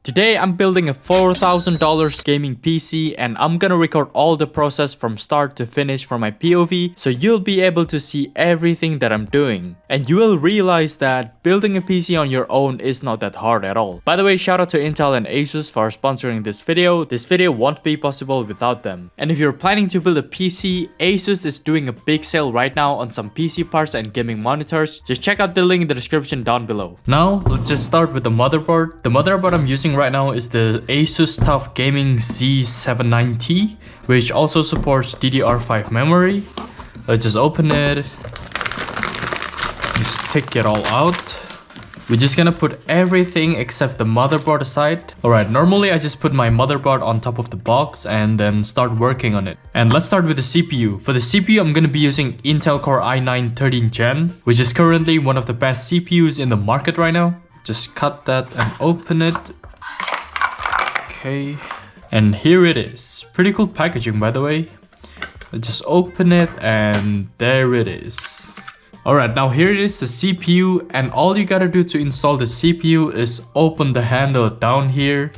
Today I'm building a $4,000 gaming PC and I'm gonna record all the process from start to finish from my POV so you'll be able to see everything that I'm doing. And you will realize that building a PC on your own is not that hard at all. By the way, shout out to Intel and Asus for sponsoring this video. This video won't be possible without them. And if you're planning to build a PC, Asus is doing a big sale right now on some PC parts and gaming monitors. Just check out the link in the description down below. Now, let's just start with the motherboard. The motherboard I'm using right now is the Asus TUF Gaming Z79T, which also supports DDR5 memory. Let's just open it. Just take it all out. We're just gonna put everything except the motherboard aside. Alright, normally I just put my motherboard on top of the box and then start working on it. And let's start with the CPU. For the CPU, I'm gonna be using Intel Core i9 13th Gen, which is currently one of the best CPUs in the market right now. Just cut that and open it. Okay, and here it is. Pretty cool packaging, by the way. Let's just open it and there it is. Alright, now here it is, the CPU, and all you gotta do to install the CPU is open the handle down here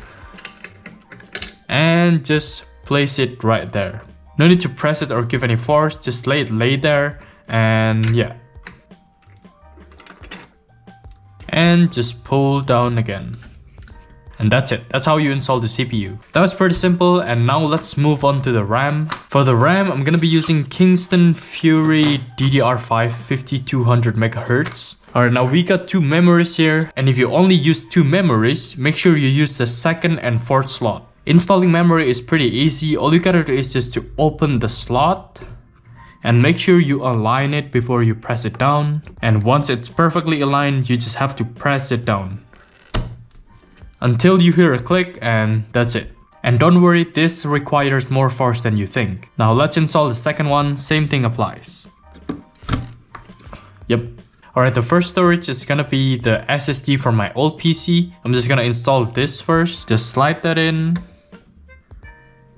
and just place it right there. No need to press it or give any force, just let it lay there and yeah. And just pull down again. And that's it. That's how you install the CPU. That was pretty simple, and now let's move on to the RAM. For the RAM, I'm gonna be using Kingston Fury DDR5 5200 MHz. Alright, now we got two memories here, and if you only use two memories, make sure you use the second and fourth slot. Installing memory is pretty easy. All you gotta do is just to open the slot and make sure you align it before you press it down. And once it's perfectly aligned, you just have to press it down until you hear a click, and that's it. And don't worry, this requires more force than you think. Now let's install the second one. Same thing applies. Yep. Alright, the first storage is gonna be the SSD from my old PC. I'm just gonna install this first. Just slide that in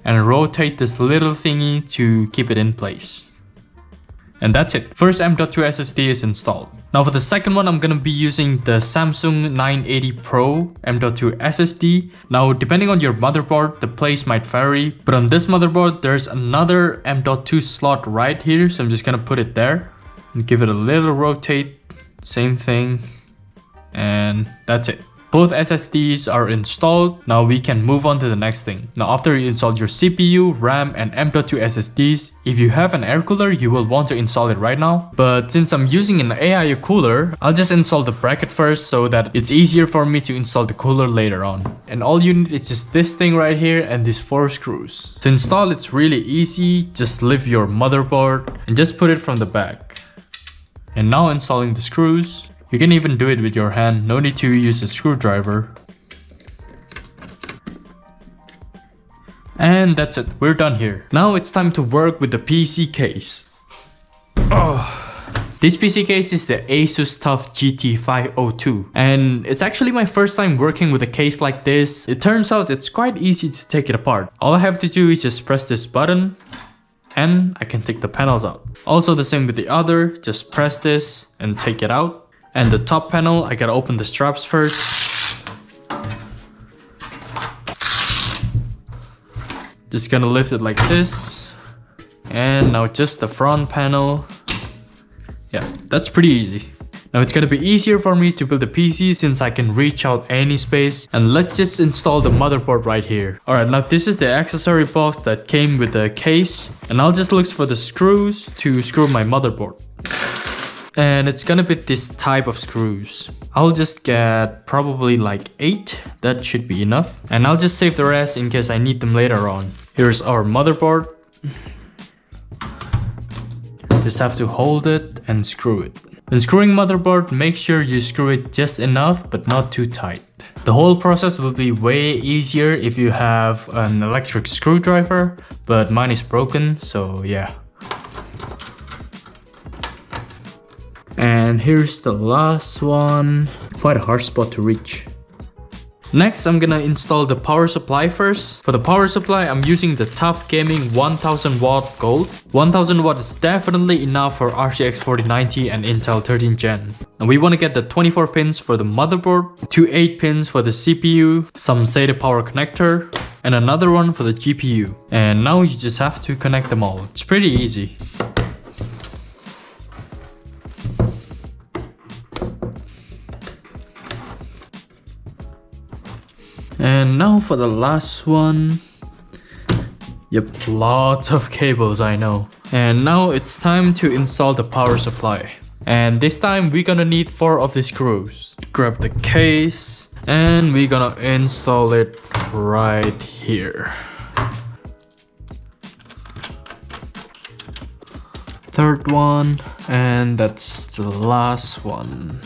and rotate this little thingy to keep it in place. And that's it. First M.2 SSD is installed. Now for the second one, I'm gonna be using the Samsung 980 Pro M.2 SSD. Now depending on your motherboard, the place might vary, but on this motherboard, there's another M.2 slot right here. So I'm just gonna put it there and give it a little rotate. Same thing. And that's it. Both SSDs are installed. Now we can move on to the next thing. Now after you install your CPU, RAM, and M.2 SSDs, if you have an air cooler, you will want to install it right now. But since I'm using an AI cooler, I'll just install the bracket first so that it's easier for me to install the cooler later on. And all you need is just this thing right here and these 4 screws. To install, it's really easy. Just lift your motherboard and just put it from the back. And now installing the screws. You can even do it with your hand, no need to use a screwdriver. And that's it, we're done here. Now it's time to work with the PC case. This PC case is the Asus TUF GT502, and it's actually my first time working with a case like this. It turns out it's quite easy to take it apart. All I have to do is just press this button and I can take the panels out. Also the same with the other, just press this and take it out. And the top panel, I gotta open the straps first. Just gonna lift it like this. And now just the front panel. Yeah, that's pretty easy. Now it's gonna be easier for me to build a PC since I can reach out any space. And let's just install the motherboard right here. Alright, now this is the accessory box that came with the case. And I'll just look for the screws to screw my motherboard. And it's gonna be this type of screws. I'll just get probably like 8. That should be enough. And I'll just save the rest in case I need them later on. Here's our motherboard. Just have to hold it and screw it. When screwing motherboard, make sure you screw it just enough but not too tight. The whole process will be way easier if you have an electric screwdriver, but mine is broken, so yeah. And here's the last one. Quite a hard spot to reach. Next, I'm gonna install the power supply first. For the power supply, I'm using the TUF Gaming 1000 watt gold. 1000 watt is definitely enough for RTX 4090 and Intel 13th Gen. And we want to get the 24 pins for the motherboard, 2 8 pins for the CPU, some SATA power connector, and another one for the GPU. And now you just have to connect them all. It's pretty easy. And now for the last one. Yep, lots of cables, I know. And now it's time to install the power supply. And this time we're gonna need 4 of these screws. Grab the case and we're gonna install it right here. Third one, and that's the last one.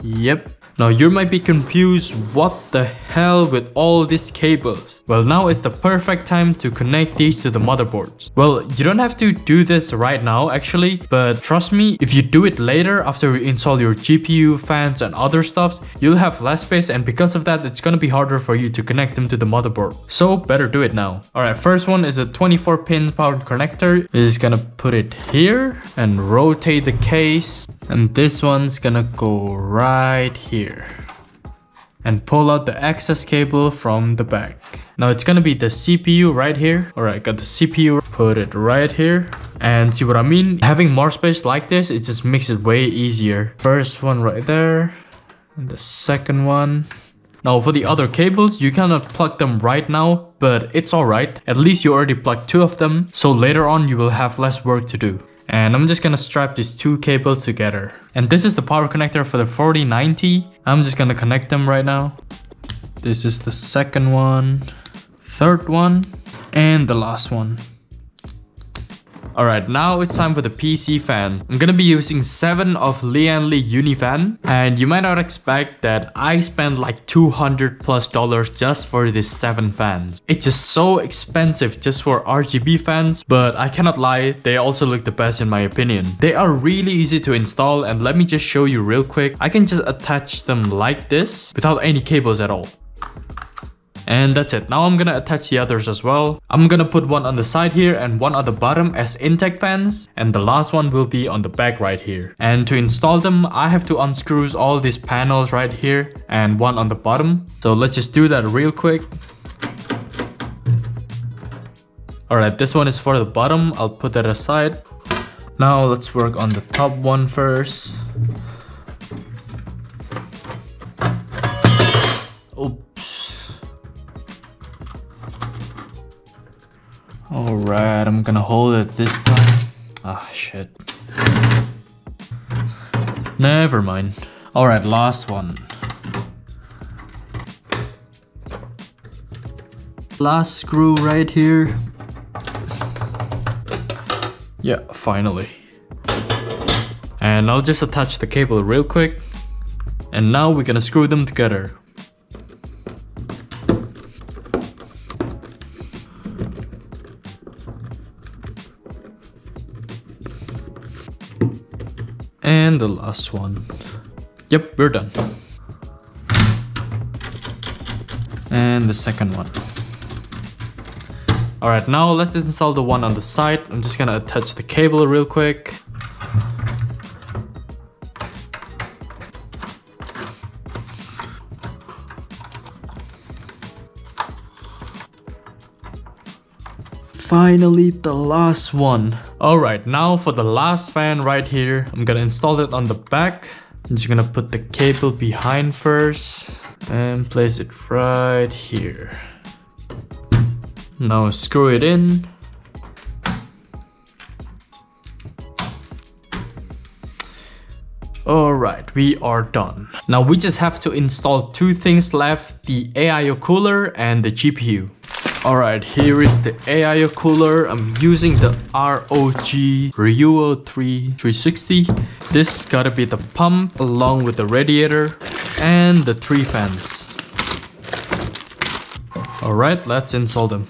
Yep. Now you might be confused, what the hell with all these cables? Well, now is the perfect time to connect these to the motherboards. Well, you don't have to do this right now actually, but trust me, if you do it later after you install your GPU, fans and other stuffs, you'll have less space, and because of that, it's gonna be harder for you to connect them to the motherboard. So better do it now. Alright, first one is a 24 pin power connector. We're just gonna put it here and rotate the case. And this one's gonna go right here. And pull out the access cable from the back. Now it's gonna be the CPU right here. Alright, got the CPU, put it right here. And see what I mean? Having more space like this, it just makes it way easier. First one right there. And the second one. Now for the other cables, you cannot plug them right now, but it's alright. At least you already plugged 2 of them, so later on you will have less work to do. And I'm just gonna strap these 2 cables together. And this is the power connector for the 4090. I'm just gonna connect them right now. This is the second one, third one, and the last one. Alright, now it's time for the PC fan. I'm gonna be using 7 of Lian Li Unifan. And you might not expect that I spent like $200+ just for these 7 fans. It's just so expensive just for RGB fans, but I cannot lie, they also look the best in my opinion. They are really easy to install, and let me just show you real quick. I can just attach them like this without any cables at all. And that's it. Now I'm gonna attach the others as well. I'm gonna put one on the side here and one on the bottom as intake fans. And the last one will be on the back right here. And to install them, I have to unscrew all these panels right here and one on the bottom. So let's just do that real quick. Alright, this one is for the bottom. I'll put that aside. Now let's work on the top one first. Alright, I'm gonna hold it this time. Ah, shit. Never mind. Alright, last one. Last screw right here. Yeah, finally. And I'll just attach the cable real quick. And now we're gonna screw them together. And the last one. Yep, we're done. And the second one. Alright, now let's install the one on the side. I'm just gonna attach the cable real quick. Finally, the last one. Alright, now for the last fan right here. I'm gonna install it on the back. I'm just gonna put the cable behind first and place it right here. Now screw it in. Alright, we are done. Now we just have to install 2 things left, the AIO cooler and the GPU. Alright, here is the AIO cooler. I'm using the ROG Ryuo 360. This gotta be the pump along with the radiator and the 3 fans. Alright, let's install them.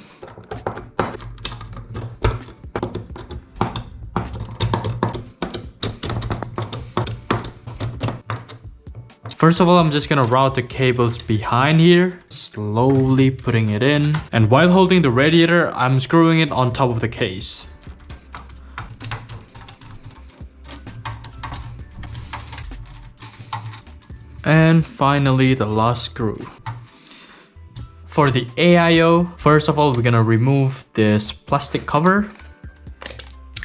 First of all, I'm just gonna route the cables behind here, slowly putting it in. And while holding the radiator, I'm screwing it on top of the case. And finally, the last screw. For the AIO, first of all, we're gonna remove this plastic cover.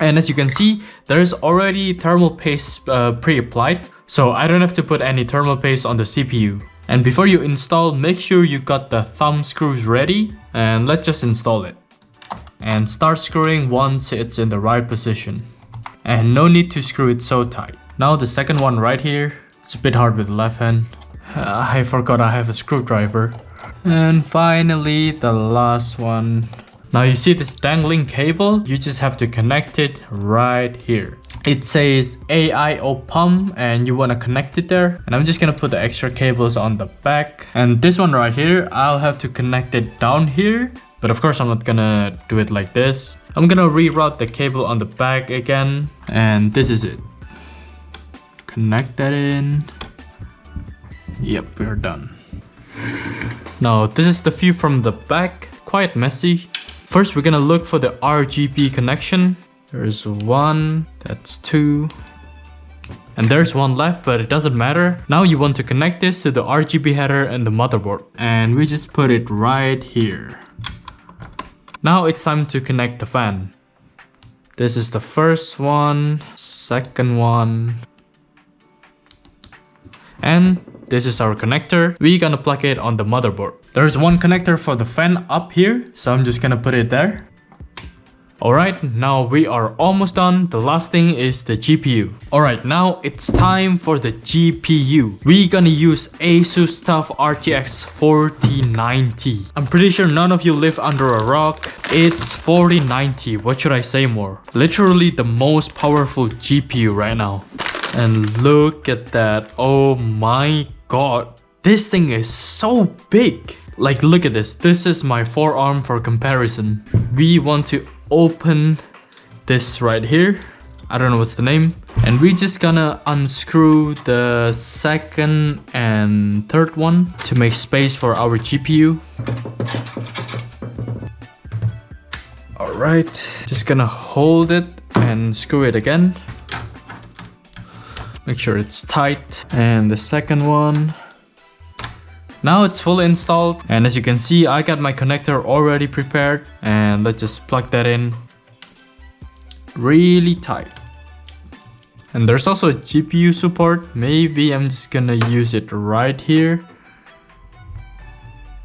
And as you can see, there's already thermal paste pre-applied, so I don't have to put any thermal paste on the CPU. And before you install, make sure you got the thumb screws ready, and let's just install it. And start screwing once it's in the right position. And no need to screw it so tight. Now the second one right here, it's a bit hard with the left hand. I forgot I have a screwdriver. And finally, the last one. Now you see this dangling cable, you just have to connect it right here. It says AIO pump and you want to connect it there. And I'm just gonna put the extra cables on the back. And this one right here, I'll have to connect it down here. But of course I'm not gonna do it like this. I'm gonna reroute the cable on the back again. And this is it. Connect that in. Yep, we're done. Now this is the view from the back, quite messy. First, we're gonna look for the RGB connection. There's one, that's two. And there's one left, but it doesn't matter. Now you want to connect this to the RGB header and the motherboard. And we just put it right here. Now it's time to connect the fan. This is the first one, second one. And this is our connector. We're gonna plug it on the motherboard. There's one connector for the fan up here, so I'm just gonna put it there. Alright, now we are almost done. The last thing is the GPU. Alright, now it's time for the GPU. We're gonna use Asus TUF RTX 4090. I'm pretty sure none of you live under a rock. It's 4090, what should I say more? Literally the most powerful GPU right now. And look at that, oh my god. This thing is so big. Like, look at this. This is my forearm for comparison. We want to open this right here. I don't know what's the name. And we're just gonna unscrew the second and third one to make space for our GPU. Alright, just gonna hold it and screw it again. Make sure it's tight. And the second one. Now it's fully installed, and as you can see, I got my connector already prepared, and let's just plug that in really tight. And there's also a GPU support. Maybe I'm just gonna use it right here.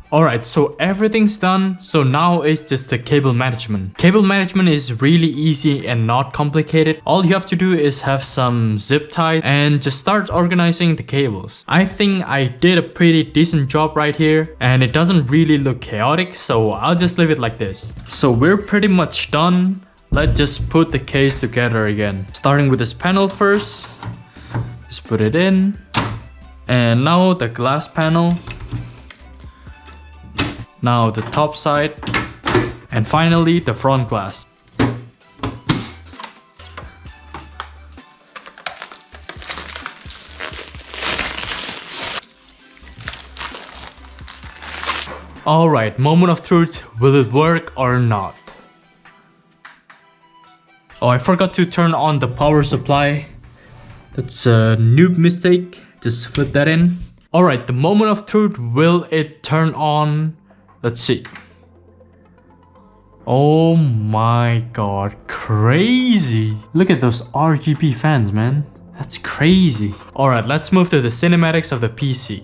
Alright, so everything's done. So now it's just the cable management. Cable management is really easy and not complicated. All you have to do is have some zip ties and just start organizing the cables. I think I did a pretty decent job right here, and it doesn't really look chaotic, so I'll just leave it like this. So we're pretty much done. Let's just put the case together again. Starting with this panel first. Just put it in. And now the glass panel. Now the top side, and finally the front glass. Alright, moment of truth, will it work or not? Oh, I forgot to turn on the power supply. That's a noob mistake, just put that in. Alright, the moment of truth, will it turn on? Let's see. Oh my god, crazy. Look at those RGB fans, man. That's crazy. Alright, let's move to the cinematics of the PC.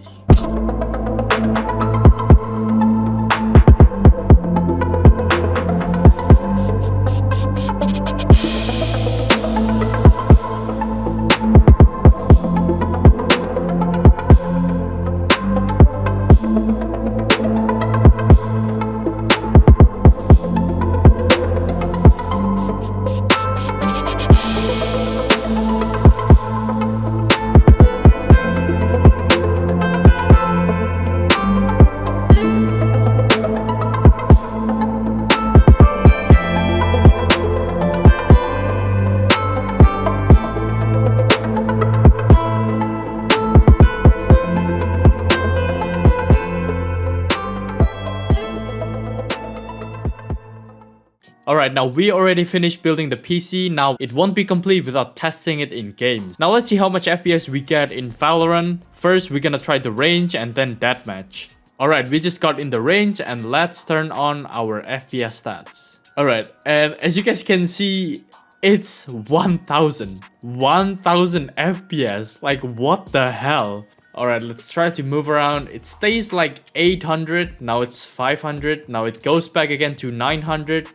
Alright, now we already finished building the PC. Now it won't be complete without testing it in games. Now let's see how much FPS we get in Valorant. First, we're gonna try the range and then deathmatch. Alright, we just got in the range and let's turn on our FPS stats. Alright, and as you guys can see, it's 1000 FPS. Like, what the hell? Alright, let's try to move around. It stays like 800, now it's 500, now it goes back again to 900.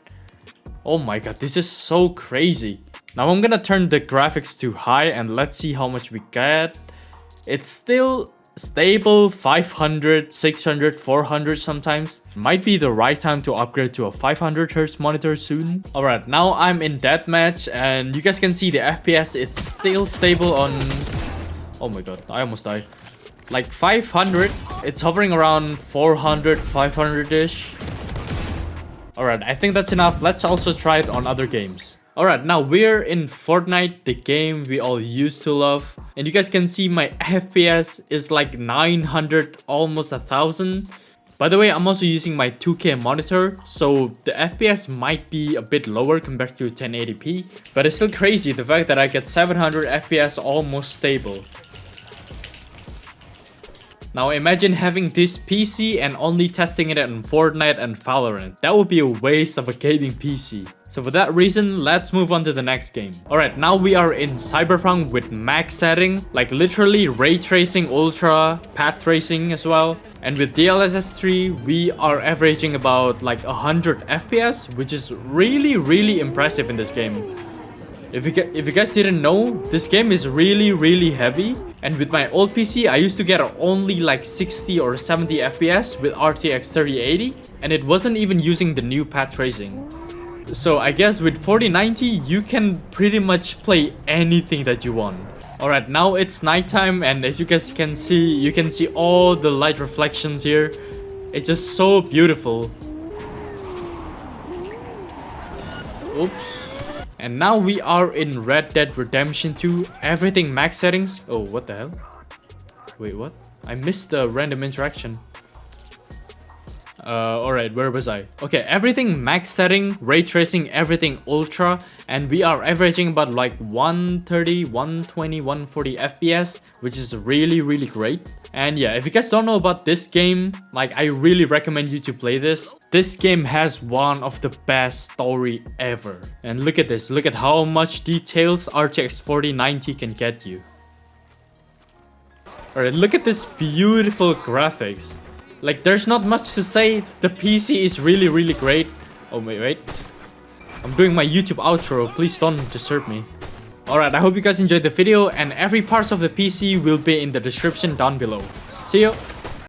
Oh my god, this is so crazy. Now I'm gonna turn the graphics to high and let's see how much we get. It's still stable, 500, 600, 400 sometimes. Might be the right time to upgrade to a 500Hz monitor soon. Alright, now I'm in deathmatch and you guys can see the FPS, it's still stable on... Oh my god, I almost died. Like 500, it's hovering around 400, 500-ish. Alright, I think that's enough. Let's also try it on other games. Alright, now we're in Fortnite, the game we all used to love. And you guys can see my FPS is like 900, almost 1000. By the way, I'm also using my 2K monitor, so the FPS might be a bit lower compared to 1080p. But it's still crazy, the fact that I get 700 FPS almost stable. Now imagine having this PC and only testing it on Fortnite and Valorant. That would be a waste of a gaming PC. So for that reason, let's move on to the next game. Alright, now we are in Cyberpunk with max settings, like literally ray tracing, ultra, path tracing as well. And with DLSS 3, we are averaging about like 100 FPS, which is really impressive in this game. If you guys didn't know, this game is really heavy. And with my old PC, I used to get only like 60 or 70 FPS with RTX 3080. And it wasn't even using the new path tracing. So I guess with 4090, you can pretty much play anything that you want. Alright, now it's nighttime and as you guys can see, you can see all the light reflections here. It's just so beautiful. Oops. And now we are in Red Dead Redemption 2, everything max settings. Oh, what the hell? Wait, what? I missed the random interaction. Alright, where was I? Okay, everything max setting, ray tracing, everything ultra, and we are averaging about like 130, 120, 140 FPS, which is really great. And yeah, if you guys don't know about this game, like I really recommend you to play this. This game has one of the best story ever. And look at this, look at how much details RTX 4090 can get you. Alright, look at this beautiful graphics. Like, there's not much to say. The PC is really great. Oh, wait. I'm doing my YouTube outro. Please don't disturb me. Alright, I hope you guys enjoyed the video. And every part of the PC will be in the description down below. See you.